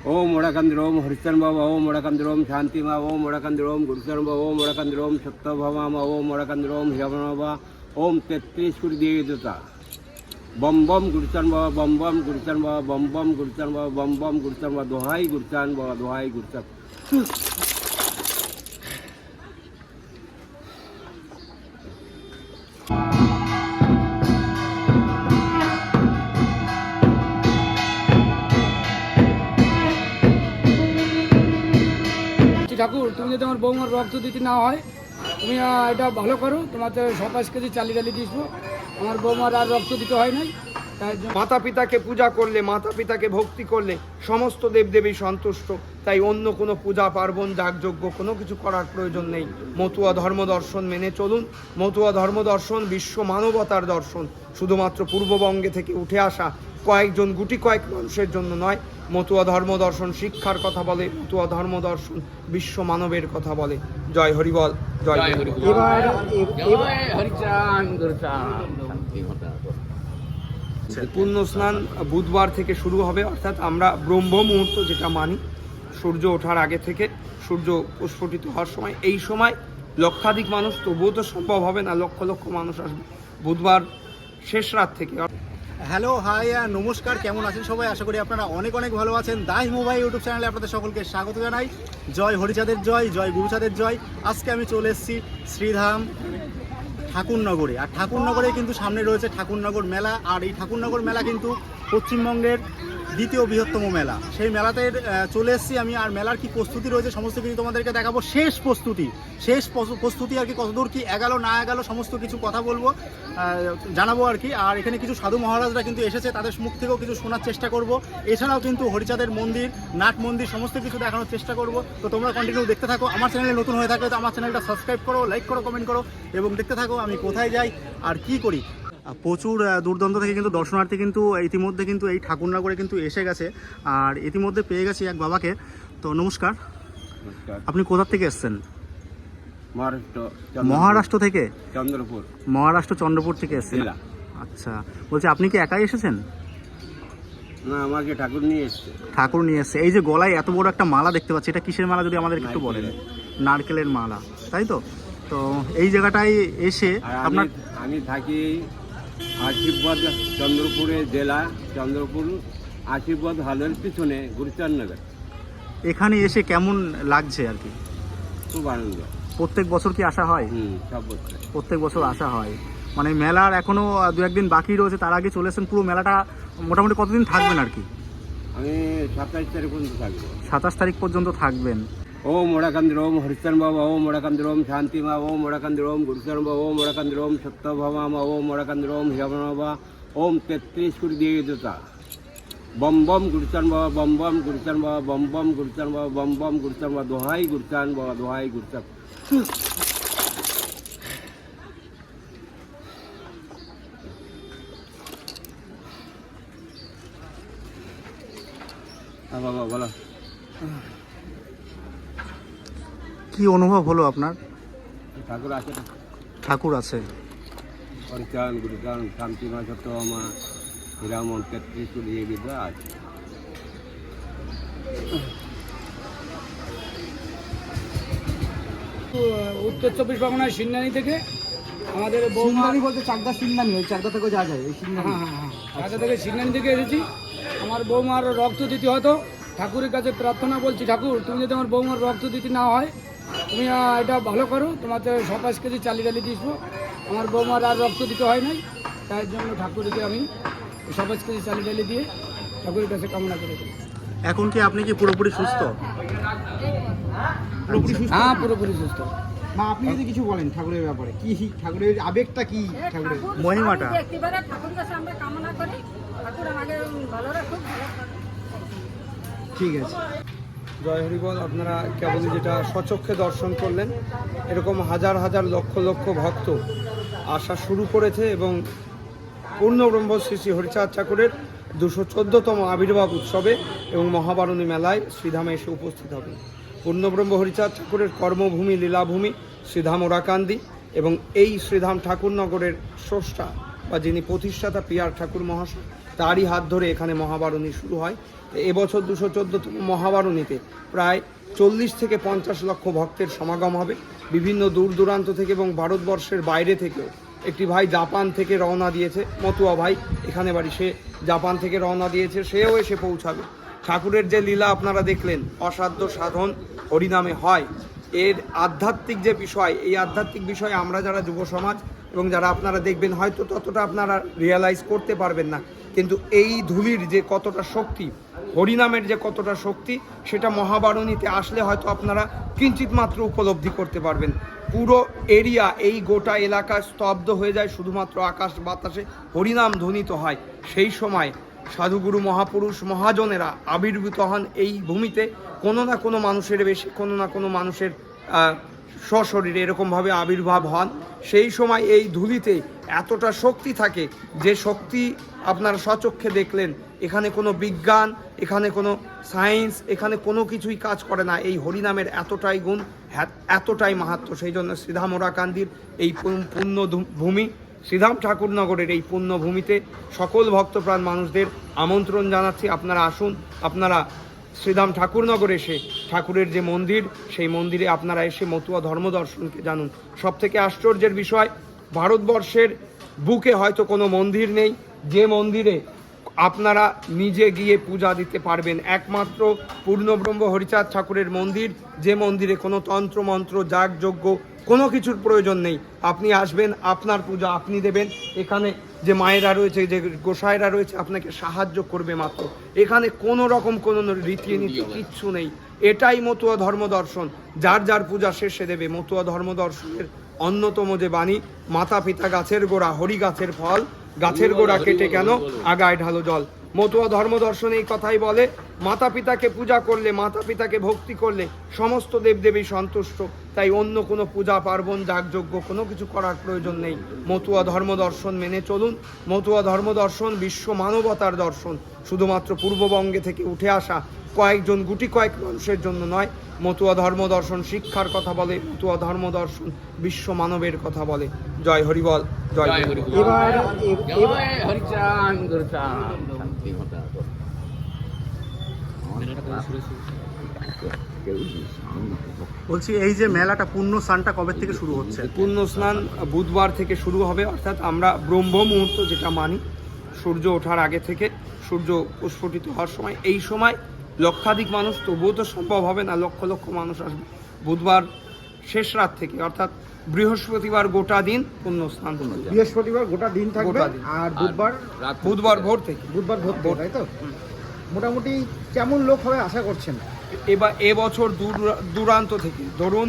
ओम मोड़ाकंद ओम हरिचरण बाबा ओम मोड़ाकंद ओम शांति माँ ओम मोड़ाकंद ओम गुरुचरण बाबा ओम मोड़ाकंद ओम सत्यभामा माँ ओम मोड़ाकंद ओम हिरावन बाबा ओम 33 कोटी देवी देवता बम बम गुरुचरण बाबा बम बम गुरुचरण बाबा बम बम गुरुचरण बाबा बम बम गुरुचरण बाबा दोहाई गुरुचरण बाबा दोहाई गुरुचरण। ঠাকুর, তুমি যদি আমার বৌমার রক্ত দিতে না হয়, তুমি এটা ভালো করো, তোমাকে 27 কেজি চালি ডালি দিস। আমার বৌমার আর রক্ত দিতে হয় নাই। মাতা পিতাকে পূজা করলে, মাতা পিতাকে ভক্তি করলে সমস্ত দেবদেবী সন্তুষ্ট। তাই অন্য কোনো পূজা পার্বণ যাগযজ্ঞ কোনো কিছু করার প্রয়োজন নেই। মতুয়া ধর্ম দর্শন মেনে চলুন। মতুয়া ধর্ম দর্শন বিশ্ব মানবতার দর্শন, শুধুমাত্র পূর্ববঙ্গে থেকে উঠে আসা কয়েকজন গুটি কয়েক মানুষের জন্য নয়। মতুয়া ধর্ম দর্শন শিক্ষার কথা বলে, মতুয়া ধর্ম দর্শন বিশ্ব মানবের কথা বলে। জয় হরিবল, জয় হরিবল। পূর্ণ স্নান বুধবার থেকে শুরু হবে, অর্থাৎ আমরা ব্রহ্ম মুহূর্ত যেটা মানি, সূর্য ওঠার আগে থেকে সূর্য প্রস্ফুটিত হওয়ার সময়, এই সময় লক্ষাধিক মানুষ, তবুও তো সম্ভব হবে না লক্ষ লক্ষ মানুষ আসবে বুধবার শেষ রাত থেকে। হ্যালো, হাই, নমস্কার, কেমন আছেন সবাই? আশা করি আপনারা অনেক অনেক ভালো আছেন। দাই মোবাইল ইউটিউব চ্যানেলে আপনাদের সকলকে স্বাগত জানাই। জয় হরিচাঁদের জয়, জয় গুরুচাঁদের জয়। আজকে আমি চলে এসেছি শ্রীধাম ঠাকুরনগরে। আর ঠাকুরনগরে কিন্তু সামনে রয়েছে ঠাকুরনগর মেলা। আর এই ঠাকুরনগর মেলা কিন্তু পশ্চিমবঙ্গের দ্বিতীয় বৃহত্তম মেলা। সেই মেলাতে চলে এসেছি আমি। আর মেলার কি প্রস্তুতি রয়েছে সমস্ত কিছু তোমাদেরকে দেখাবো। শেষ প্রস্তুতি আর কি, কতদূর কি এগালো না এগালো সমস্ত কিছু কথা বলবো, জানাবো আর কি। আর এখানে কিছু সাধু মহারাজরা কিন্তু এসেছে, তাদের মুখ থেকেও কিছু শোনার চেষ্টা করব। এছাড়াও কিন্তু হরিচাঁদের মন্দির, নাট মন্দির সমস্ত কিছু দেখানোর চেষ্টা করব। তো তোমরা কন্টিনিউ দেখতে থাকো। আমার চ্যানেলে নতুন হয়ে থাকলে তো আমার চ্যানেলটা সাবস্ক্রাইব করো, লাইক করো, কমেন্ট করো এবং দেখতে থাকো আমি কোথায় যাই আর কি করি। প্রচুর দূরদূরান্ত থেকে কিন্তু দর্শনার্থী কিন্তু ইতিমধ্যে কিন্তু এই ঠাকুরনগরে কিন্তু এসে গেছে। আর ইতিমধ্যে পেয়ে গেছি এক বাবাকে। তো নমস্কার, আপনি কোথা থেকে এসেছেন? মহারাষ্ট্র থেকে? চন্দ্রপুর। মহারাষ্ট্র চন্দ্রপুর থেকে এসেছেন? আচ্ছা, বলছি আপনি কি একাই এসেছেন? না, আমাকে ঠাকুর নিয়ে এসছে। ঠাকুর নিয়ে এসছে। এই যে গলায় এত বড় একটা মালা দেখতে পাচ্ছি, এটা কিসের মালা যদি আমাদের একটু বলেন? নারকেলের মালা, তাই তো? তো এই জায়গাটায় এসে আপনার, আমি থাকি আশীর্বাদ, চন্দ্রপুরে জেলা, চন্দ্রপুর আশীর্বাদ হলের পিছনে গুরুচরণনগর। এখানে এসে কেমন লাগছে আর কি? খুব আনন্দ। প্রত্যেক বছর কি আসা হয়? সব বছর প্রত্যেক বছর আসা হয়। মানে মেলার এখনো 2-1 দিন বাকি রয়েছে, তার আগে চলে এসেছেন। পুরো মেলাটা মোটামুটি কতদিন থাকবেন আর কি? আমি 27 তারিখ পর্যন্ত থাকবো। 27 তারিখ পর্যন্ত থাকবেন। ओम मोड़ाकंद ओम हरिचरण बाबा ओम मोड़ाकंद ओम शांति माँ ओम मोड़ाकंद ओम गुरुचरण बाबा ओम मोड़ाकंद ओम सत्यभामा माँ ओम मोड़ाकंद ओम हिरावन बाबा ओम 33 कोटी देवी देवता बम बम गुरुचरण बाबा बम बम गुरुचरण बाबा बम बम गुरुचरण बाबा बम बम गुरुचरण बाबा दोहाई गुरुचरण बाबा दोहाई गुरुचरण। बाबा बोलो, কি অনুভব হলো আপনার? ঠাকুর আছে, ঠাকুর আছে। হরিচরণ গুরুচরণ শান্তি মা সত্যভামা হিরামন 33 কোটি দেবী দেবতা আছে। উত্তর 24 পরগনার সিন্নানি থেকে আমাদের বৌমা বলতে চাকদা সিন্নানি, ওই চাকদা থেকে যাওয়া যায়। হ্যাঁ, চাকদা থেকে সিন্নানি থেকে এসেছি। আমার বৌমার রক্ত দিতে হতো। ঠাকুরের কাছে প্রার্থনা বলছি, ঠাকুর তুমি যদি আমার বৌমার রক্ত দিতে না হয়, তুমি এটা ভালো করো, তোমাকে 27 কেজি চালি ডালি দিস। আমার বৌমার আর রক্ত দিতে হয় নাই, তাই জন্য ঠাকুরকে আমি 27 কেজি চালি ডালি দিয়ে ঠাকুরের কাছে কামনা করে দিই। এখন কি আপনি কি পুরোপুরি সুস্থ? হ্যাঁ, পুরোপুরি সুস্থ। মা, আপনি যদি কিছু বলেন ঠাকুরের ব্যাপারে, কি ঠাকুরের আবেগটা, কি ঠাকুরের মহিমাটা? ঠাকুরের কাছে আমরা কামনা করি, ঠাকুর আমাকে ভালো রাখুক। ঠিক আছে। জয় হরিবল। আপনারা কেবলই যেটা স্বচক্ষে দর্শন করলেন, এরকম হাজার হাজার লক্ষ লক্ষ ভক্ত আসা শুরু করেছে এবং পূর্ণব্রহ্ম শ্রী শ্রী হরিচাঁদ ঠাকুরের 214তম আবির্ভাব উৎসবে এবং মহাবারণী মেলায় শ্রীধামে এসে উপস্থিত হবে। পূর্ণব্রহ্ম হরিচাঁদ ঠাকুরের কর্মভূমি, লীলাভূমি শ্রীধাম ওরাকান্দি এবং এই শ্রীধাম ঠাকুরনগরের স্রষ্টা বা যিনি প্রতিষ্ঠাতা প্রিয়ার ঠাকুর মহাশয়, তারই হাত ধরে এখানে মহাবারণী শুরু হয় এবছর 214তম মহাবারণীতে প্রায় 40 থেকে 50 লক্ষ ভক্তের সমাগম হবে। বিভিন্ন দূর দূরান্ত থেকে এবং ভারতবর্ষের বাইরে থেকেও একটি ভাই জাপান থেকে রওনা দিয়েছে, মতুয়া ভাই, এখানে বাড়ি, সে জাপান থেকে রওনা দিয়েছে, সেও এসে পৌঁছাবে। ঠাকুরের যে লীলা আপনারা দেখলেন, অসাধ্য সাধন হরিনামে হয়, এর আধ্যাত্মিক যে বিষয়, এই আধ্যাত্মিক বিষয়ে আমরা যারা যুব সমাজ এবং যারা আপনারা দেখবেন হয়তো ততটা আপনারা রিয়েলাইজ করতে পারবেন না, কিন্তু এই ধুলির যে কতটা শক্তি, হরিনামের যে কতটা শক্তি, সেটা মহাবারণীতে আসলে হয়তো আপনারা কিঞ্চিত মাত্র উপলব্ধি করতে পারবেন। পুরো এরিয়া, এই গোটা এলাকা স্তব্ধ হয়ে যায়, শুধুমাত্র আকাশ বাতাসে হরিনাম ধ্বনিত হয়। সেই সময় সাধুগুরু মহাপুরুষ মহাজনেরা আবির্ভূত হন এই ভূমিতে। কোনো না কোনো মানুষের বেশি, কোনো না কোনো মানুষের সশরীরে এরকমভাবে আবির্ভাব হন। সেই সময় এই ধুলিতে এতটা শক্তি থাকে, যে শক্তি আপনারা স্বচক্ষে দেখলেন। এখানে কোনো বিজ্ঞান, এখানে কোনো সায়েন্স, এখানে কোনো কিছুই কাজ করে না। এই হরিনামের এতটাই গুণ, এতটাই মাহাত্ম্য। সেই জন্য শ্রীধাম ওরাকান্দির এই পুণ্য ভূমি, শ্রীধাম ঠাকুরনগরের এই পুণ্যভূমিতে সকল ভক্তপ্রাণ মানুষদের আমন্ত্রণ জানাচ্ছি, আপনারা আসুন। আপনারা শ্রীধাম ঠাকুরনগর এসে ঠাকুরের যে মন্দির, সেই মন্দিরে আপনারা এসে মতুয়া ধর্ম দর্শনকে জানুন। সবথেকে আশ্চর্যের বিষয়, ভারতবর্ষের বুকে হয়তো কোনো মন্দির নেই যে মন্দিরে আপনারা নিজে গিয়ে পূজা দিতে পারবেন। একমাত্র পূর্ণব্রহ্ম হরিচাঁদ ঠাকুরের মন্দির, যে মন্দিরে কোনো তন্ত্রমন্ত্র, যাগযজ্ঞ কোনো কিছুর প্রয়োজন নেই। আপনি আসবেন, আপনার পূজা আপনি দেবেন। এখানে যে মায়েরা রয়েছে, যে গোসাইরা রয়েছে, আপনাকে সাহায্য করবে মাত্র। এখানে কোনো রকম কোনো রীতিনীতি কিচ্ছু নেই। এটাই মতুয়া ধর্ম দর্শন। যার যার পূজা শেষে দেবে। মতুয়া ধর্ম দর্শনের অন্যতম যে বাণী, মাতা পিতা গাছের গোড়া, হরি গাছের ফল, গাছের গোড়া কেটে কেন আগায় ঢালো জল। মতুয়া ধর্ম দর্শন এই কথাই বলে, মাতা পিতাকে পূজা করলে, মাতা পিতাকে ভক্তি করলে সমস্ত দেবদেবী সন্তুষ্ট। তাই অন্য কোনো পূজা পার্বণ, যাগযজ্ঞ কোনো কিছু করার প্রয়োজন নেই। মতুয়া ধর্ম দর্শন মেনে চলুন। মতুয়া ধর্ম দর্শন বিশ্ব মানবতার দর্শন, শুধুমাত্র পূর্ববঙ্গে থেকে উঠে আসা কয়েকজন গুটি কয়েক মানুষের জন্য নয়। মতুয়া ধর্ম দর্শন শিক্ষার কথা বলে, মতুয়া ধর্ম দর্শন বিশ্ব মানবের কথা বলে। জয় হরিবল, জয় হরি। বলছি, এই যে মেলাটা, পুণ্য স্নানটা কবে থেকে শুরু হচ্ছে? পুণ্য স্নান বুধবার থেকে শুরু হবে, অর্থাৎ আমরা ব্রহ্ম মুহূর্ত যেটা মানি, সূর্য ওঠার আগে থেকে সূর্য প্রস্ফুটিত হওয়ার সময়, এই সময় লক্ষাধিক মানুষ, তবুও তো সম্ভব হবে না, লক্ষ লক্ষ মানুষ আসবে। বুধবার শেষ রাত থেকে, অর্থাৎ বৃহস্পতিবার গোটা দিন পুণ্য স্নান। বৃহস্পতিবার গোটা দিন থাকবে, আর বুধবার ভোর থেকে। বুধবার ভোর, তাই তো? মোটামুটি কেমন লোক হবে আশা করছেন? এবছর দূরান্ত থেকে, ধরুন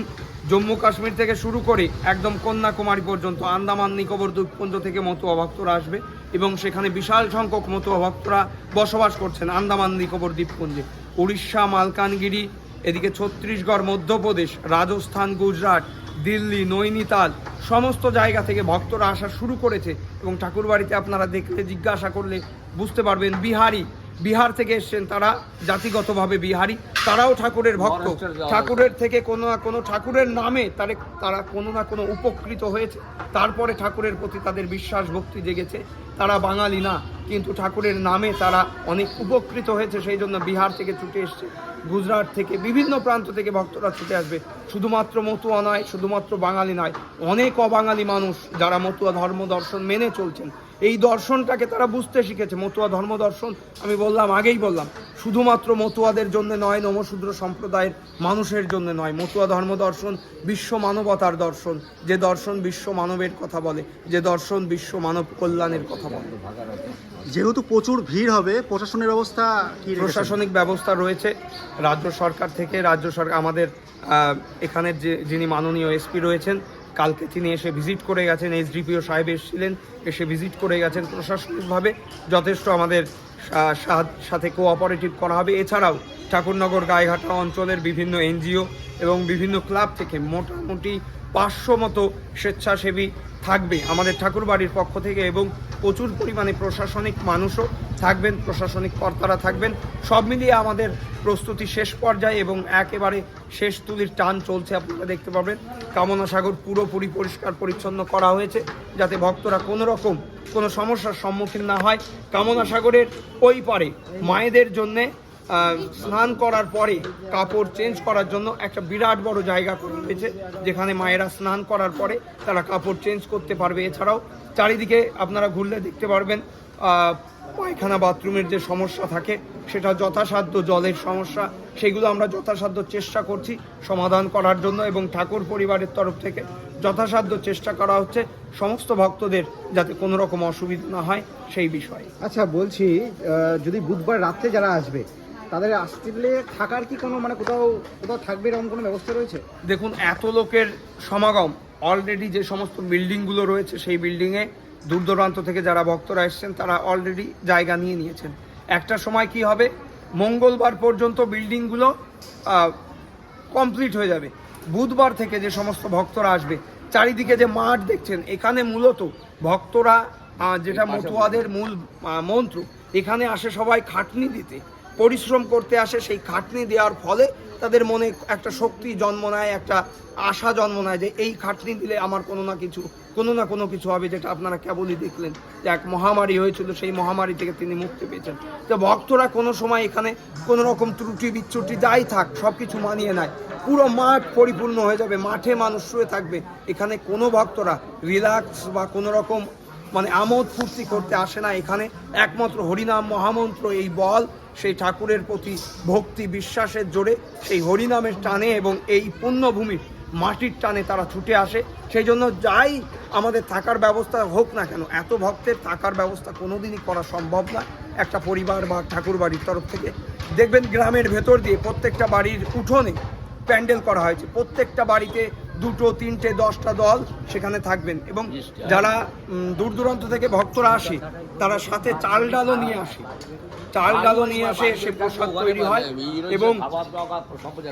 জম্মু কাশ্মীর থেকে শুরু করে একদম কন্যাকুমারী পর্যন্ত, আন্দামান নিকোবর দ্বীপপুঞ্জ থেকে মতুয়া ভক্তরা আসবে এবং সেখানে বিশাল সংখ্যক মতুয়া ভক্তরা বসবাস করছেন আন্দামান নিকোবর দ্বীপপুঞ্জে। উড়িষ্যা, মালকানগিরি, এদিকে ছত্তিশগড়, মধ্যপ্রদেশ, রাজস্থান, গুজরাট, দিল্লি, নৈনিতাল, সমস্ত জায়গা থেকে ভক্তরা আসা শুরু করেছে। এবং ঠাকুরবাড়িতে আপনারা দেখলে, জিজ্ঞাসা করলে বুঝতে পারবেন, বিহার থেকে এসছেন, তারা জাতিগতভাবে বিহারি, তারাও ঠাকুরের ভক্ত। ঠাকুরের থেকে কোনো না কোনো, ঠাকুরের নামে তারা কোনো না কোনো উপকৃত হয়েছে, তারপরে ঠাকুরের প্রতি তাদের বিশ্বাস ভক্তি জেগেছে। তারা বাঙালি না, কিন্তু ঠাকুরের নামে তারা অনেক উপকৃত হয়েছে, সেই জন্য বিহার থেকে ছুটে এসছে, গুজরাট থেকে, বিভিন্ন প্রান্ত থেকে ভক্তরা ছুটে আসবে। শুধুমাত্র মতুয়া নয়, শুধুমাত্র বাঙালি নয়, অনেক অবাঙালি মানুষ যারা মতুয়া ধর্ম দর্শন মেনে চলছেন, এই দর্শনটাকে তারা বুঝতে শিখেছে। মতুয়া ধর্ম দর্শন, আমি আগেই বললাম, শুধুমাত্র মতুয়াদের জন্য নয়, নমশূদ্র সম্প্রদায়ের মানুষের জন্য নয়। মতুয়া ধর্ম দর্শন বিশ্ব মানবতার দর্শন, যে দর্শন বিশ্ব মানবের কথা বলে, যে দর্শন বিশ্ব মানব কল্যাণের কথা বলে। যেহেতু প্রচুর ভিড় হবে, প্রশাসনের ব্যবস্থা কি? প্রশাসনিক ব্যবস্থা রয়েছে রাজ্য সরকার থেকে। রাজ্য সরকার, আমাদের এখানের যিনি মাননীয় এসপি রয়েছেন, কালকে তিনি এসে ভিজিট করে গেছেন। এসডিপিও সাহেব এসেছিলেন, এসে ভিজিট করে গেছেন। প্রশাসনিকভাবে যথেষ্ট আমাদের সাথে কোঅপারেটিভ করা হবে। এছাড়াও ঠাকুরনগর গায়েঘাটা অঞ্চলের বিভিন্ন এনজিও এবং বিভিন্ন ক্লাব থেকে মোটামুটি 500 মতো স্বেচ্ছাসেবী থাকবে আমাদের ঠাকুরবাড়ির পক্ষ থেকে, এবং প্রচুর পরিমাণে প্রশাসনিক মানুষও থাকবেন, প্রশাসনিক কর্তারা থাকবেন। সব মিলিয়ে আমাদের প্রস্তুতি শেষ পর্যায়ে এবং একেবারে শেষ তুলির টান চলছে। আপনারা দেখতে পাবেন কামনা সাগর পুরোপুরি পরিষ্কার পরিচ্ছন্ন করা হয়েছে, যাতে ভক্তরা কোনো রকম কোনো সমস্যার সম্মুখীন না হয়। কামনা সাগরের ওই পারে মায়েদের জন্যে স্নান করার পরে কাপড় চেঞ্জ করার জন্য একটা বিরাট বড় জায়গা করে রয়েছে, যেখানে মায়েরা স্নান করার পরে তারা কাপড় চেঞ্জ করতে পারবে। এছাড়াও চারিদিকে আপনারা ঘুরলে দেখতে পারবেন পায়খানা বাথরুমের যে সমস্যা থাকে, সেটা যথাসাধ্য জলের সমস্যা, সেগুলো আমরা যথাসাধ্য চেষ্টা করছি সমাধান করার জন্য, এবং ঠাকুর পরিবারের তরফ থেকে যথাসাধ্য চেষ্টা করা হচ্ছে সমস্ত ভক্তদের যাতে কোনো রকম অসুবিধা না হয় সেই বিষয়ে। আচ্ছা, বলছি যদি বুধবার রাত্রে যারা আসবে তাদের আসলে থাকার কি কোনো মানে কোথাও কোথাও থাকবে এরকম কোনো ব্যবস্থা রয়েছে? দেখুন, এত লোকের সমাগম, অলরেডি যে সমস্ত বিল্ডিংগুলো রয়েছে সেই বিল্ডিংয়ে দূর দূরান্ত থেকে যারা ভক্তরা এসছেন তারা অলরেডি জায়গা নিয়ে নিয়েছেন। একটা সময় কি হবে, মঙ্গলবার পর্যন্ত বিল্ডিংগুলো কমপ্লিট হয়ে যাবে। বুধবার থেকে যে সমস্ত ভক্তরা আসবে, চারিদিকে যে মাঠ দেখছেন, এখানে মূলত ভক্তরা যেটা মতুয়াদের মূল মন্ত্র, এখানে আসে সবাই খাটনি দিতে, পরিশ্রম করতে আসে। সেই খাটনি দেওয়ার ফলে তাদের মনে একটা শক্তি জন্ম নেয়, একটা আশা জন্ম নেয় যে এই খাটনি দিলে আমার কোনো না কোনো কিছু হবে, যেটা আপনারা কেবলই দেখলেন যে এক মহামারী হয়েছিল, সেই মহামারী থেকে তিনি মুক্তি পেয়েছেন। তো ভক্তরা কোনো সময় এখানে কোনো রকম ত্রুটি বিচ্যুটি যাই থাক সব কিছু মানিয়ে নেয়, পুরো মাঠ পরিপূর্ণ হয়ে যাবে, মাঠে মানুষ শুয়ে থাকবে। এখানে কোনো ভক্তরা রিল্যাক্স বা কোনো রকম মানে আমোদ ফুর্তি করতে আসে না। এখানে একমাত্র হরিনাম মহামন্ত্র এই বল, সেই ঠাকুরের প্রতি ভক্তি বিশ্বাসের জোরে সেই হরিনামের টানে এবং এই পুণ্যভূমির মাটির টানে তারা ছুটে আসে। সেই জন্য যাই আমাদের থাকার ব্যবস্থা হোক না কেন, এত ভক্তের থাকার ব্যবস্থা কোনোদিনই করা সম্ভব না একটা পরিবার বা ঠাকুর বাড়ির তরফ থেকে। দেখবেন গ্রামের ভেতর দিয়ে প্রত্যেকটা বাড়ির উঠোনে প্যান্ডেল করা হয়েছে, প্রত্যেকটা বাড়িতে 2, 3, 10টা দল সেখানে থাকবেন। এবং যারা দূর দূরান্ত থেকে ভক্তরা আসে তারা সাথে চাল ডালও নিয়ে আসে, সে প্রসাদ তৈরি হয়। এবং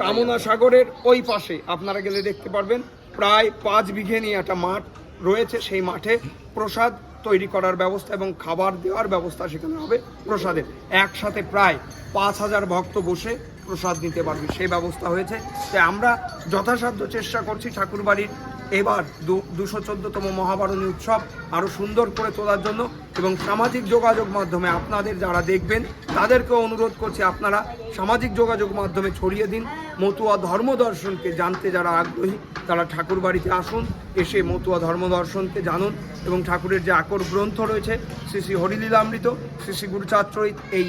কামনা সাগরের ওই পাশে আপনারা গেলে দেখতে পারবেন প্রায় 5 বিঘে নিয়ে একটা মাঠ রয়েছে, সেই মাঠে প্রসাদ তৈরি করার ব্যবস্থা এবং খাবার দেওয়ার ব্যবস্থা সেখানে হবে প্রসাদের। একসাথে প্রায় 5000 ভক্ত বসে প্রসাদ নিতে পারবে, সেই ব্যবস্থা হয়েছে। তাই আমরা যথাসাধ্য চেষ্টা করছি ঠাকুরবাড়ির এবার 214তম মহাবারণী উৎসব আরও সুন্দর করে তোলার জন্য। এবং সামাজিক যোগাযোগ মাধ্যমে আপনাদের যারা দেখবেন তাদেরকেও অনুরোধ করছি, আপনারা সামাজিক যোগাযোগ মাধ্যমে ছড়িয়ে দিন মতুয়া ধর্ম দর্শনকে জানতে যারা আগ্রহী তারা ঠাকুরবাড়িতে আসুন, এসে মতুয়া ধর্ম দর্শনকে জানুন। এবং ঠাকুরের যে আকর গ্রন্থ রয়েছে শ্রী শ্রী হরিলীলামৃত, শ্রী শ্রী গুরুচাত্রিত, এই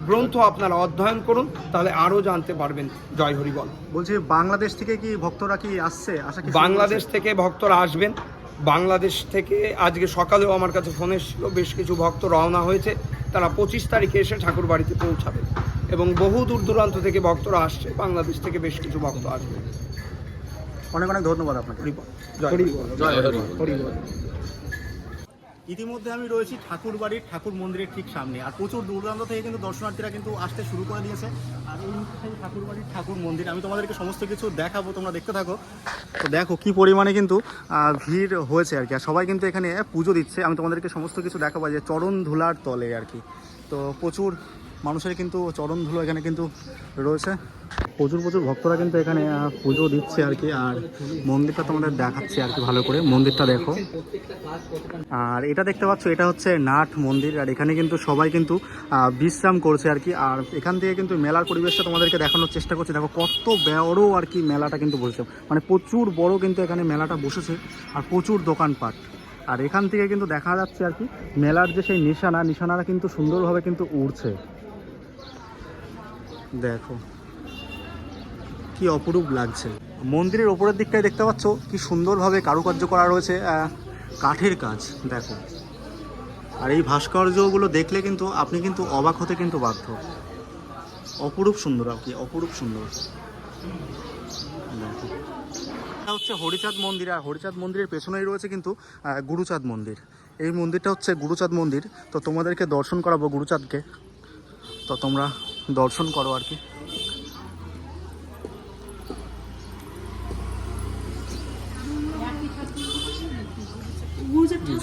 গ্রন্থ আপনারা অধ্যয়ন করুন, তাহলে আরও জানতে পারবেন। জয় হরি বল। বলছি, বাংলাদেশ থেকে কি ভক্তরা কি আসছে? বাংলাদেশ থেকে ভক্তরা আসবেন। বাংলাদেশ থেকে আজকে সকালেও আমার কাছে ফোন এসেছিল, বেশ কিছু ভক্ত রওনা হয়েছে, তারা 25 তারিখে এসে ঠাকুর বাড়িতে পৌঁছাবে। এবং বহু দূর দূরান্ত থেকে ভক্তরা আসছে, বাংলাদেশ থেকে বেশ কিছু ভক্ত আসবে। অনেক অনেক ধন্যবাদ আপনাকে। ইতিমধ্যে আমি রয়েছি ঠাকুর বাড়ির ঠাকুর মন্দিরের ঠিক সামনে, আর প্রচুর দূর দূরান্ত থেকে কিন্তু দর্শনার্থীরা কিন্তু আসতে শুরু করে দিয়েছে। আর এই সেই ঠাকুর বাড়ির ঠাকুর মন্দির আমি তোমাদেরকে সমস্ত কিছু দেখাবো, তোমরা দেখতে থাকো। তো দেখো কি পরিমাণে কিন্তু ভিড় হয়েছে আর কি, আর সবাই কিন্তু এখানে পুজো দিচ্ছে। আমি তোমাদেরকে সমস্ত কিছু দেখাবো যে চরণ ধুলার তলে আর কি। তো প্রচুর মানুষের কিন্তু চরণ ধুলো এখানে কিন্তু রয়েছে, প্রচুর ভক্তরা কিন্তু এখানে পুজো দিচ্ছে আর কি। আর মন্দিরটা তোমাদের দেখাচ্ছে আর কি, ভালো করে মন্দিরটা দেখো। আর এটা দেখতে পাচ্ছ, এটা হচ্ছে নাট মন্দির, আর এখানে কিন্তু সবাই কিন্তু বিশ্রাম করছে আর কি। আর এখান থেকে কিন্তু মেলার পরিবেশটা তোমাদেরকে দেখানোর চেষ্টা করছি। দেখো কত বড় আর কি মেলাটা কিন্তু বসেছে, মানে প্রচুর বড় কিন্তু এখানে মেলাটা বসেছে, আর প্রচুর দোকানপাট। আর এখান থেকে কিন্তু দেখা যাচ্ছে আর কি মেলার যে সেই নিশানারা কিন্তু সুন্দরভাবে কিন্তু উড়ছে। দেখো কি অপরূপ লাগছে। মন্দিরের ওপরের দিকটায় দেখতে পাচ্ছ কি সুন্দরভাবে কারুকার্য করা রয়েছে, কাঠের কাজ দেখো। আর এই ভাস্কর্যগুলো দেখলে কিন্তু আপনি কিন্তু অবাক হতে কিন্তু বাধ্য, অপরূপ সুন্দর আর কি, অপরূপ সুন্দর। দেখো এটা হচ্ছে হরিচাঁদ মন্দির, আর হরিচাঁদ মন্দিরের পেছনেই রয়েছে কিন্তু গুরুচাঁদ মন্দির। এই মন্দিরটা হচ্ছে গুরুচাঁদ মন্দির। তো তোমাদেরকে দর্শন করাবো গুরুচাঁদকে, তো তোমরা দর্শন করো আর কি।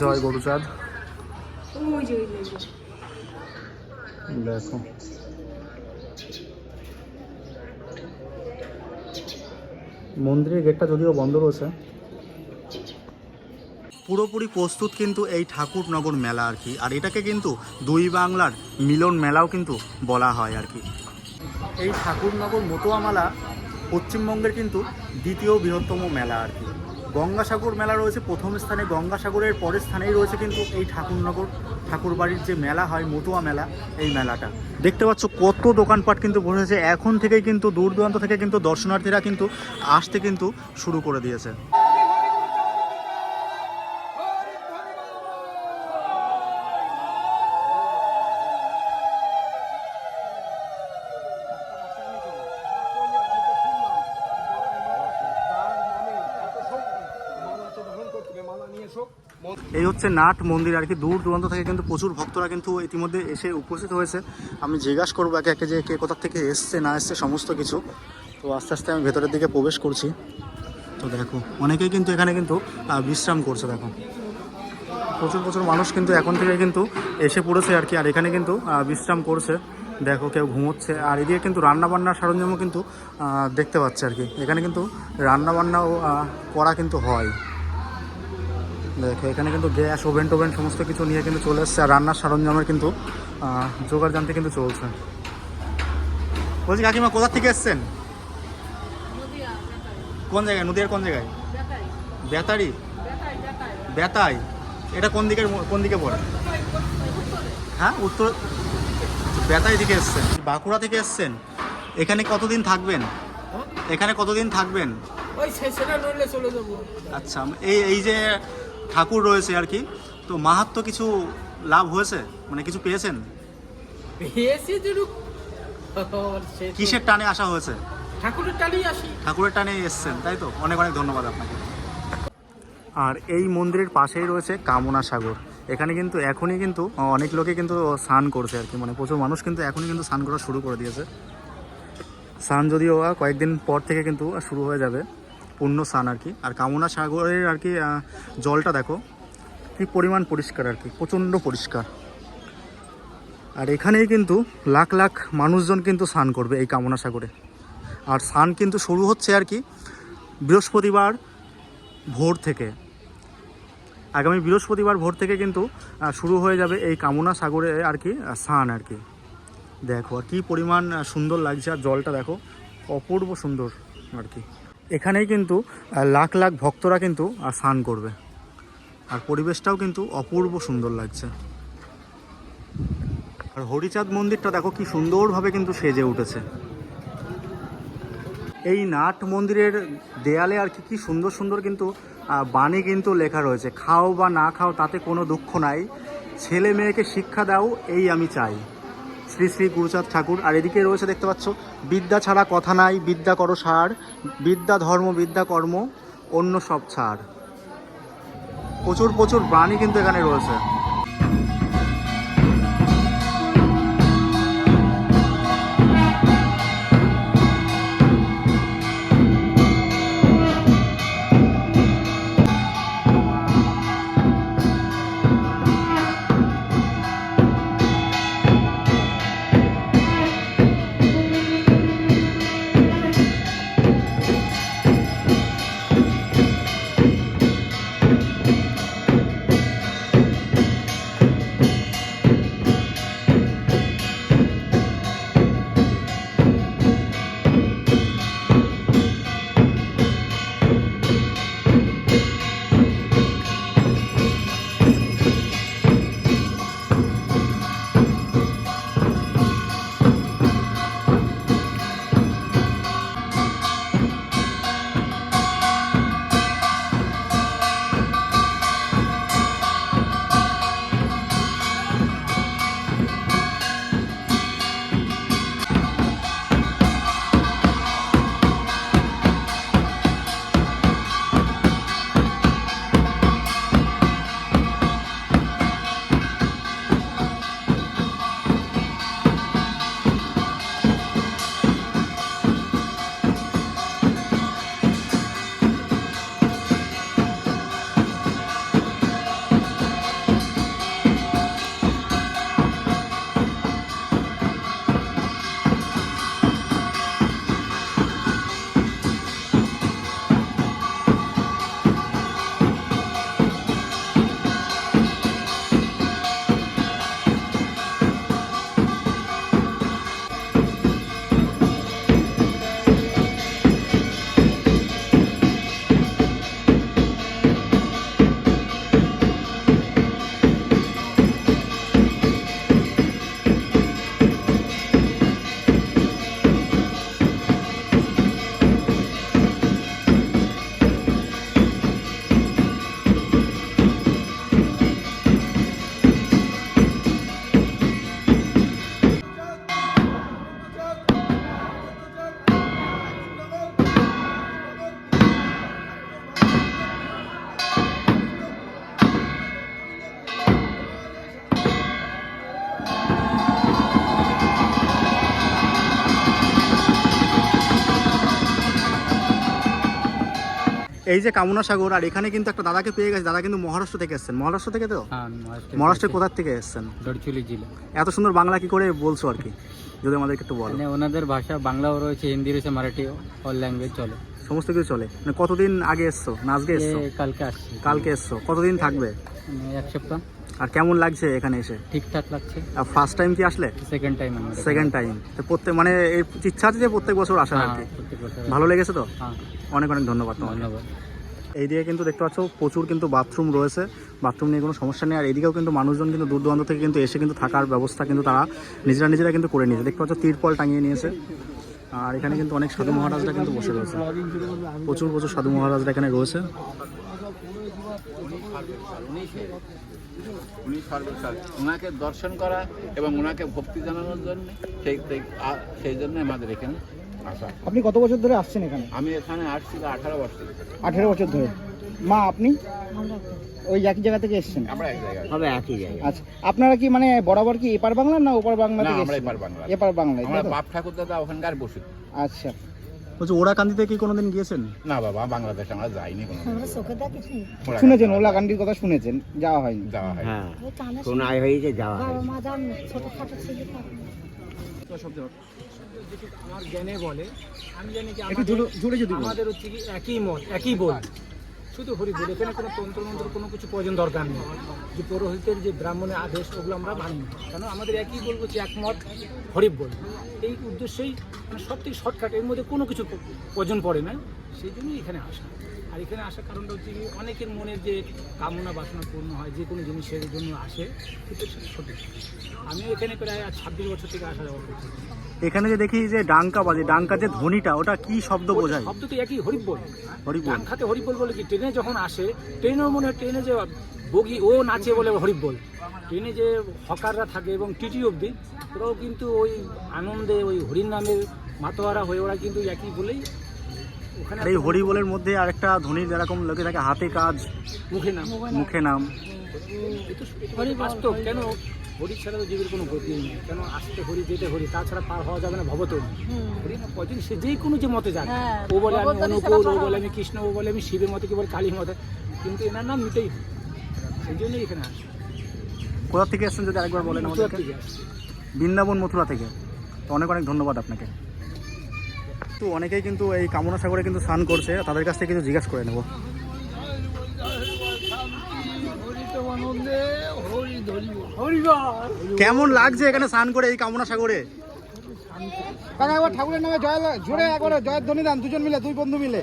জয় গুরুচাঁদ। দেখো মন্দিরের গেটটা যদিও বন্ধ রয়েছে। পুরোপুরি প্রস্তুত কিন্তু এই ঠাকুরনগর মেলা আর কি। আর এটাকে কিন্তু দুই বাংলার মিলন মেলাও কিন্তু বলা হয় আর কি। এই ঠাকুরনগর মতুয়া মেলা পশ্চিমবঙ্গের কিন্তু দ্বিতীয় বৃহত্তম মেলা আর কি। গঙ্গাসাগর মেলা রয়েছে প্রথম স্থানে, গঙ্গাসাগরের পরের স্থানেই রয়েছে কিন্তু এই ঠাকুরনগর ঠাকুরবাড়ির যে মেলা হয় মতুয়া মেলা, এই মেলাটা দেখতে পাচ্ছ কত দোকানপাট কিন্তু বসেছে। এখন থেকেই কিন্তু দূর দূরান্ত থেকে কিন্তু দর্শনার্থীরা কিন্তু আসতে কিন্তু শুরু করে দিয়েছে। এই হচ্ছে নাট মন্দির আর কি। দূর দূরান্ত থেকে কিন্তু প্রচুর ভক্তরা কিন্তু ইতিমধ্যে এসে উপস্থিত হয়েছে। আমি জিজ্ঞাসা করবো একে একে যে কে কোথা থেকে এসছে না এসছে সমস্ত কিছু। তো আস্তে আস্তে আমি ভেতরের দিকে প্রবেশ করছি। তো দেখো অনেকেই কিন্তু এখানে কিন্তু বিশ্রাম করছে। দেখো প্রচুর প্রচুর মানুষ কিন্তু এখন থেকে কিন্তু এসে পড়েছে আর কি, আর এখানে কিন্তু বিশ্রাম করছে। দেখো কেউ ঘুমোচ্ছে, আর এদিকে কিন্তু রান্নাবান্নার সরঞ্জামও কিন্তু দেখতে পাচ্ছে আর কি। এখানে কিন্তু রান্নাবান্নাও করা কিন্তু হয়। দেখো এখানে কিন্তু গ্যাস ওভেন টোভেন সমস্ত কিছু নিয়ে কিন্তু চলে এসছে, আর রান্নার সরঞ্জামের কিন্তু জোগাড় জানতে কিন্তু চলছে। বলছি কাকিমা কোথা থেকে এসছেন? কোন জায়গায়? নদীয়ার কোন জায়গায়? বেতারি। বেতাই এটা কোন দিকে পড়ে? হ্যাঁ উত্তর। বেতাই থেকে এসছেন, বাঁকুড়া থেকে এসছেন। এখানে কতদিন থাকবেন? এখানে কতদিন থাকবেন? ওই সেটা নইলে চলে যাবো। আচ্ছা, এই যে ঠাকুর রয়েছে আর কি, তো মাহাত্ম্য কিছু লাভ হয়েছে, মানে কিছু পেয়েছেন? কিসের টানে আসা হয়েছে? ঠাকুরের টানেই আসি। ঠাকুরের টানে এসছেন, তাই তো? অনেক অনেক ধন্যবাদ আপনাকে। আর এই মন্দিরের পাশেই রয়েছে কামনা সাগর। এখানে কিন্তু এখনই কিন্তু অনেক লোকে কিন্তু স্নান করছে আর কি, মানে প্রচুর মানুষ কিন্তু এখনই কিন্তু স্নান করা শুরু করে দিয়েছে। স্নান যদিও কয়েকদিন পর থেকে কিন্তু শুরু হয়ে যাবে পূর্ণ স্নান আর কি। আর কামনা সাগরের আর কি জলটা দেখো কি পরিমাণ পরিষ্কার আর কি, প্রচণ্ড পরিষ্কার। আর এখানেই কিন্তু লাখ লাখ মানুষজন কিন্তু স্নান করবে এই কামনা সাগরে। আর স্নান কিন্তু শুরু হচ্ছে আর কি বৃহস্পতিবার ভোর থেকে। আগামী বৃহস্পতিবার ভোর থেকে কিন্তু শুরু হয়ে যাবে এই কামনা সাগরে আর কি স্নান আর কি। দেখো আর কি পরিমাণ সুন্দর লাগছে, আর জলটা দেখো অপূর্ব সুন্দর আর কি। এখানেই কিন্তু লাখ লাখ ভক্তরা কিন্তু স্নান করবে, আর পরিবেশটাও কিন্তু অপূর্ব সুন্দর লাগছে। আর হরিচাঁদ মন্দিরটা দেখো কি সুন্দরভাবে কিন্তু সেজে উঠেছে। এই নাট মন্দিরের দেয়ালে আর কি সুন্দর সুন্দর কিন্তু বাণী কিন্তু লেখা রয়েছে। খাও বা না খাও তাতে কোনো দুঃখ নাই, ছেলে মেয়েকে শিক্ষা দাও এই আমি চাই, শ্রী শ্রী গুরুচাঁদ ঠাকুর। আর এদিকে রয়েছে দেখতে পাচ্ছ, বিদ্যা ছাড়া কথা নাই, বিদ্যা করো সার, বিদ্যা ধর্ম বিদ্যা কর্ম অন্য সব ছাড়। প্রচুর প্রচুর বাণী কিন্তু এখানে রয়েছে। এই যে কামনা সাগর, আর এখানে কিন্তু একটা দাদাকে পেয়ে গেছে। দাদা কিন্তু মহারাষ্ট্র থেকে এসেছেন। মহারাষ্ট্র থেকে তো? হ্যাঁ, মহারাষ্ট্রের কোথা থেকে এসেছেন? গড়চুলি জেলা। এত সুন্দর বাংলা কি করে বলছো আর কি, যদি আমাদেরকে একটু বলো। মানে ওনাদের ভাষা বাংলাও রয়েছে, হিন্দি রয়েছে, মারাঠি, অল ল্যাঙ্গুয়েজ চলে, সমস্ত কিছু চলে। মানে কতদিন আগে এসছো না আজকে এসছো? কালকে আসছি। কালকে এসছো। কতদিন থাকবে? মানে 1 সপ্তাহ। আর কেমন লাগছে এখানে এসে? ঠিকঠাক লাগছে। আর ফার্স্ট টাইম কি আসলে? সেকেন্ড টাইম আমার। Second time. তো প্রত্যেক মানে এই ইচ্ছা আছে যে প্রত্যেক বছর আসার আর কি। প্রত্যেক বছর। ভালো লেগেছে তো? হ্যাঁ, অনেক অনেক ধন্যবাদ তোমাকে। ধন্যবাদ। এই দিকে কিন্তু দেখতে পাচ্ছ প্রচুর কিন্তু বাথরুম রয়েছে, বাথরুম নিয়ে কোনো সমস্যা নেই। আর এদিকেও কিন্তু মানুষজন কিন্তু দূর দূরান্ত থেকে কিন্তু এসে কিন্তু থাকার ব্যবস্থা কিন্তু তারা নিজেরা কিন্তু করে নিয়েছে। দেখতে পাচ্ছ তিরপল টাঙিয়ে নিয়েছে। আর এখানে কিন্তু অনেক সাধু মহারাজরা কিন্তু বসে রয়েছে, প্রচুর সাধু মহারাজরা এখানে রয়েছে। উনি সর্বসার, ওনাকে দর্শন করা এবং ওনাকে ভক্তি জানানোর জন্য সেই জন্য আমাদের এখানে আসা। আপনি কত বছর ধরে আসছেন এখানে? আমি এখানে আসছি 18 বছর। 18 বছর ধরে। মা আপনি ওই একই জায়গা থেকে এসেছেন? আমরা এক জায়গায়। হবে একই জায়গায়। আচ্ছা, আপনারা কি মানে বরাবর কি এপার বাংলা না ওপার বাংলা না, থেকে আমরা এসেছেন? এপার বাংলা। এপার বাংলায়। আমরা বাপ ঠাকুর দাদা ওখানকার বসে। আচ্ছা, বলছি ওরাকান্দিতে কি কোনোদিন গিয়েছেন? না বাবা, বাংলাদেশ আমরা যাইনি কোনো। আমরা চোখে দেখেছি, শুনেছেন ওলাকান্দির কথা শুনেছেন, যাওয়া হয়নি। যাওয়া হয়। হ্যাঁ, ওই টানে শোনাই হয়েছে, যাওয়া বাবা হয়েছে। মা যান ছোটখাটো ছিল আমার জ্ঞানে বলে, আমি জানি কি একটু জোরে যদি বলেন। আমাদের হচ্ছে কি একই মত, একই বল, শুধু হরি বল। এখানে কোনো তন্ত্রমন্ত্র কোনো কিছু প্রয়োজন দরকার নেই। যে পুরোহিতের যে ব্রাহ্মণের আদেশ ওগুলো আমরা মানি না, কারণ আমাদের একই বল হচ্ছে একমত, হরি বল। এই উদ্দেশ্যেই মানে সব থেকে শর্টকাট, এর মধ্যে কোনো কিছু প্রয়োজন পড়ে না, সেই জন্যই এখানে আসা। আর এখানে আসার কারণটা হচ্ছে কি অনেকের মনের যে কামনা বাসনা পূর্ণ হয়, যে কোনো জিনিসের জন্য আসে, সেটা সঠিক। আমিও এখানে প্রায় 26 বছর থেকে আসা যাওয়া করছি। এখানে যে দেখি যে ডাঙ্কা বাজে, ডাঙ্কা যে ধ্বনিটা, ওটা কি শব্দ বোঝায়? শব্দ তো একই, হরিবোল। হরিবোল। গান খাতে হরিবোল বলে কি, ট্রেনে যখন আসে, ট্রেনেও মনে হয় ট্রেনে যে বগি ও নাচে বলে হরিবোল। ট্রেনে যে হকাররা থাকে এবং টিটি অবধি, ওরাও কিন্তু ওই আনন্দে ওই হরির নামের মাতোয়ারা হয়ে ওরা কিন্তু একই বলেই ওখানে। আর এই হরিবোলের মধ্যে আরেকটা ধ্বনির যেরকম লোকে থাকে হাতে কাজ, মুখে নাম, মুখে নাম। হরি বাস্তব। কেন হরি ছাড়া তো জীবের কোনো গতি নেই। কেন আসতে হরি, যেতে হরি, তাছাড়া পার হওয়া যাবে না ভবতরী। হরি না কদিন সে যে কোনো যে মতে যাক, ও বলে আমি অনুকূল, ও বলে আমি কৃষ্ণ, ও বলে আমি শিবের মতে, কি বলে কালীর মতে, কিন্তু এনার নাম নিতেই হবে। সেই জন্যই এখানে আসে। কোথা থেকে এসেছেন যদি আরেকবার বলেন মথুরা আমাদেরকে? থেকে আসে। বৃন্দাবন, মথুরা থেকে। তো অনেক অনেক ধন্যবাদ আপনাকে। তো অনেকেই কিন্তু এই কামনা সাগরে কিন্তু স্নান করছে, তাদের কাছ থেকে কিছু জিজ্ঞাসা করে নেব। কেমন লাগছে এখানে স্নান করে এই কামনা সাগরে? একবার ঠাকুরের নামে জয়, জোরে একবার জয়ের ধ্বনি দেন, দুজন মিলে, দুই বন্ধু মিলে।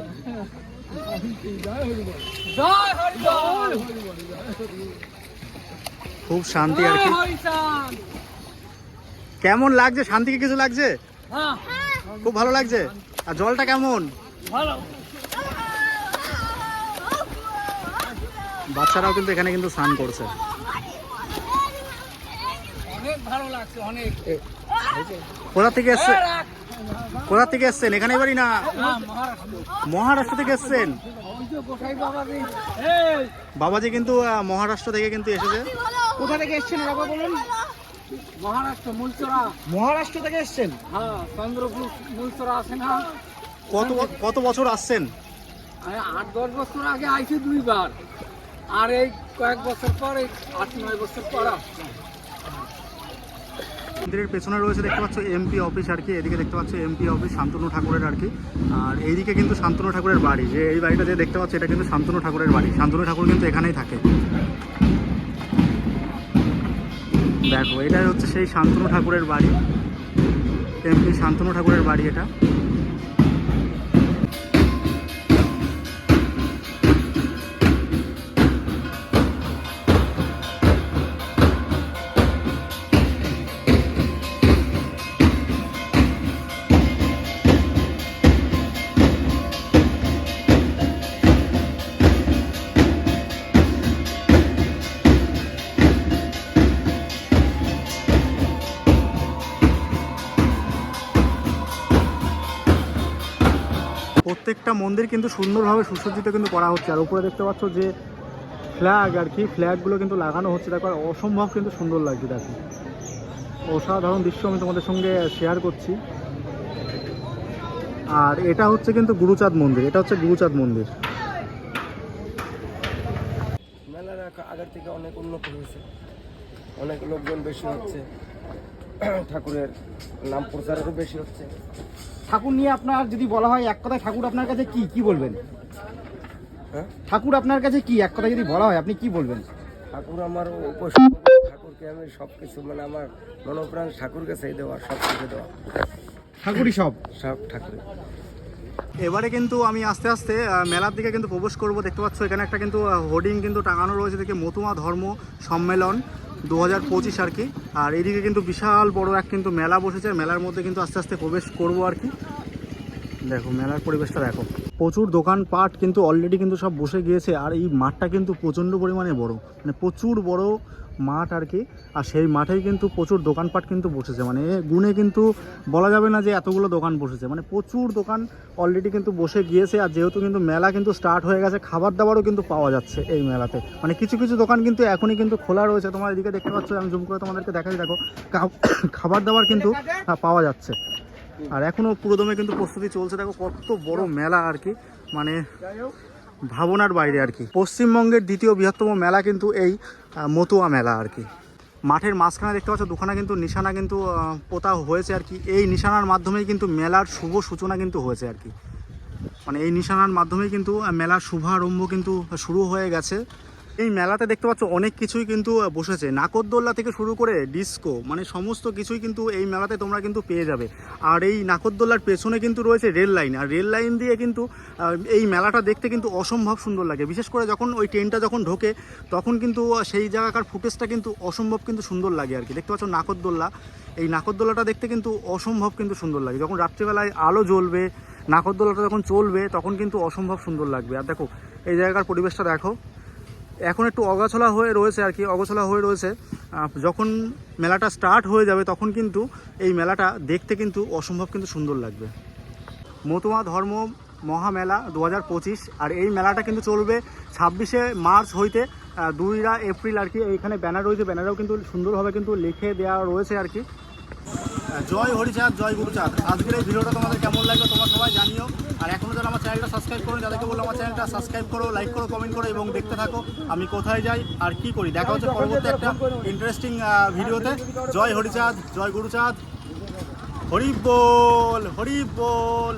খুব শান্তি আর কি। কেমন লাগছে? শান্তি কি কিছু লাগছে? খুব ভালো লাগছে। আর জলটা কেমন? বাচ্চারাও কিন্তু এখানে কিন্তু স্নান করছে। অনেক ভালো লাগছে, অনেক। কোথা থেকে এসছেন? কোথা থেকে এসছেন? এখানে বাড়ি না মহারাষ্ট্র থেকে এসছেন? বাবাজি কিন্তু মহারাষ্ট্র থেকে কিন্তু এসেছে। কোথা থেকে এসছেন বাবা বলুন? মহারাষ্ট্র, মূলচরা। মহারাষ্ট্র থেকে এসছেন? হ্যাঁ, চন্দ্রপুর মূলচরা আছে না? কত বছর আসছেন? 8-10 বছর আগে আইছি 2 বার, আর এই কয়েক বছর পর, 8-9 বছর পর আসছি। মন্দিরের পেছনে রয়েছে দেখতে পাচ্ছ এমপি অফিস আর কি। এদিকে দেখতে পাচ্ছ এমপি অফিস শান্তনু ঠাকুরের আর কি। আর এইদিকে কিন্তু শান্তনু ঠাকুরের বাড়ি, যে এই বাড়িটা যে দেখতে পাচ্ছ এটা কিন্তু শান্তনু ঠাকুরের বাড়ি। শান্তনু ঠাকুর কিন্তু এখানেই থাকে। দেখো এটাই হচ্ছে সেই শান্তনু ঠাকুরের বাড়ি, এমপি শান্তনু ঠাকুরের বাড়ি এটা। প্রত্যেকটা মন্দির কিন্তু সুন্দরভাবে সুসজ্জিত কিন্তু করা হচ্ছে। আর উপরে দেখতে পাচ্ছ যে ফ্ল্যাগ আর কি, ফ্ল্যাগগুলো কিন্তু লাগানো হচ্ছে। দেখো অসম্ভব কিন্তু সুন্দর লাগছে। দেখো অসাধারণ দৃশ্য আমি তোমাদের সঙ্গে শেয়ার করছি। আর এটা হচ্ছে কিন্তু গুরুচাঁদ মন্দির, এটা হচ্ছে গুরুচাঁদ মন্দির। আগের থেকে অনেক উন্নত হয়েছে, অনেক লোকজন বেশি হচ্ছে, ঠাকুরের নাম প্রচারেরও বেশি হচ্ছে। ঠাকুর নিয়ে আপনার যদি বলা হয় এক কথায়, ঠাকুর আপনার কাছে কি বলবেন? হ্যাঁ, ঠাকুর আপনার কাছে কি এক কথায় যদি বলা হয় আপনি কি বলবেন? ঠাকুর আমার উপাসনা, ঠাকুরকে আমি সব কিছু মানে আমার মনোপ্রাণ ঠাকুরকে সেই দেওয়া, সব কিছু দেওয়া, ঠাকুরই সব। ঠাকুর। এবারে কিন্তু আমি আস্তে আস্তে মেলার দিকে কিন্তু প্রবেশ করব। দেখতে পাচ্ছ এখানে একটা কিন্তু হোর্ডিং কিন্তু টাঙানো রয়েছে, দেখে মতুয়া ধর্ম সম্মেলন 2025 আর কি। আর এইদিকে কিন্তু বিশাল বড় এক কিন্তু মেলা বসেছে, মেলার মধ্যে কিন্তু আস্তে আস্তে প্রবেশ করব আর কি। দেখো মেলার পরিবেশটা দেখো, প্রচুর দোকানপাট কিন্তু অলরেডি কিন্তু সব বসে গিয়েছে। আর এই মাঠটা কিন্তু প্রচণ্ড পরিমাণে বড়, মানে প্রচুর বড় মাঠ আর কি। আর সেই মাঠেই কিন্তু প্রচুর দোকানপাট কিন্তু বসেছে, মানে গুণে কিন্তু বলা যাবে না যে এতগুলো দোকান বসেছে, মানে প্রচুর দোকান অলরেডি কিন্তু বসে গিয়েছে। আর যেহেতু কিন্তু মেলা কিন্তু স্টার্ট হয়ে গেছে, খাবার দাবারও কিন্তু পাওয়া যাচ্ছে এই মেলাতে, মানে কিছু কিছু দোকান কিন্তু এখনই কিন্তু খোলা রয়েছে। তোমার এদিকে দেখতে পাচ্ছ, আমি জুম করে তোমাদেরকে দেখাই, দেখো খাবার দাবার কিন্তু পাওয়া যাচ্ছে। আর এখনও পুরোদমে কিন্তু প্রস্তুতি চলছে। দেখো কত বড় মেলা আর কি, মানে ভাবনার বাইরে আর কি। পশ্চিমবঙ্গের দ্বিতীয় বৃহত্তম মেলা কিন্তু এই মতুয়া মেলা আর কি। মাঠের মাঝখানে দেখতে পাচ্ছ দুখানা কিন্তু নিশানা কিন্তু পোতা হয়েছে আর কি। এই নিশানার মাধ্যমেই কিন্তু মেলার শুভ সূচনা কিন্তু হয়েছে আর কি, মানে এই নিশানার মাধ্যমেই কিন্তু মেলার শুভারম্ভ কিন্তু শুরু হয়ে গেছে। এই মেলাতে দেখতে পাচ্ছ অনেক কিছুই কিন্তু বসেছে, নাকরদোল্লা থেকে শুরু করে ডিস্কো, মানে সমস্ত কিছুই কিন্তু এই মেলাতে তোমরা কিন্তু পেয়ে যাবে। আর এই নাকরদোল্লার পেছনে কিন্তু রয়েছে রেল লাইন, আর রেল লাইন দিয়ে কিন্তু এই মেলাটা দেখতে কিন্তু অসম্ভব সুন্দর লাগে। বিশেষ করে যখন ওই ট্রেনটা যখন ঢোকে তখন কিন্তু সেই জায়গাকার ফুটেজটা কিন্তু অসম্ভব কিন্তু সুন্দর লাগে আর কি। দেখতে পাচ্ছ নাকরদোল্লা, এই নাকরদোল্লাটা দেখতে কিন্তু অসম্ভব কিন্তু সুন্দর লাগে। যখন রাত্রিবেলায় আলো জ্বলবে, নাকরদোল্লাটা যখন চলবে তখন কিন্তু অসম্ভব সুন্দর লাগবে। আর দেখো এই জায়গার পরিবেশটা দেখো, এখন একটু অগোছলা হয়ে রয়েছে আর কি, অগোছলা হয়ে রয়েছে। যখন মেলাটা স্টার্ট হয়ে যাবে তখন কিন্তু এই মেলাটা দেখতে কিন্তু অসম্ভব কিন্তু সুন্দর লাগবে। মতুয়া ধর্ম মহামেলা 2025, আর এই মেলাটা কিন্তু চলবে 26শে মার্চ হইতে 2 এপ্রিল আর কি। এইখানে ব্যানার রয়েছে, ব্যানারেও কিন্তু সুন্দরভাবে কিন্তু লিখে দেওয়া রয়েছে আর কি। জয় হরিচাঁদ, জয় গুরুচাঁদ। আজকের এই ভিডিওটা তোমাদের কেমন লাগলো তোমরা সবাই জানিও। আর এখনও যারা আমার চ্যানেলটা সাবস্ক্রাইব করো, যাদেরকে বললো আমার চ্যানেলটা সাবস্ক্রাইব করো, লাইক করো, কমেন্ট করো এবং দেখতে থাকো আমি কোথায় যাই আর কি করি। দেখা হচ্ছে পরবর্তী একটা ইন্টারেস্টিং ভিডিওতে। জয় হরিচাঁদ, জয় গুরুচাঁদ, হরি বল, হরি বল।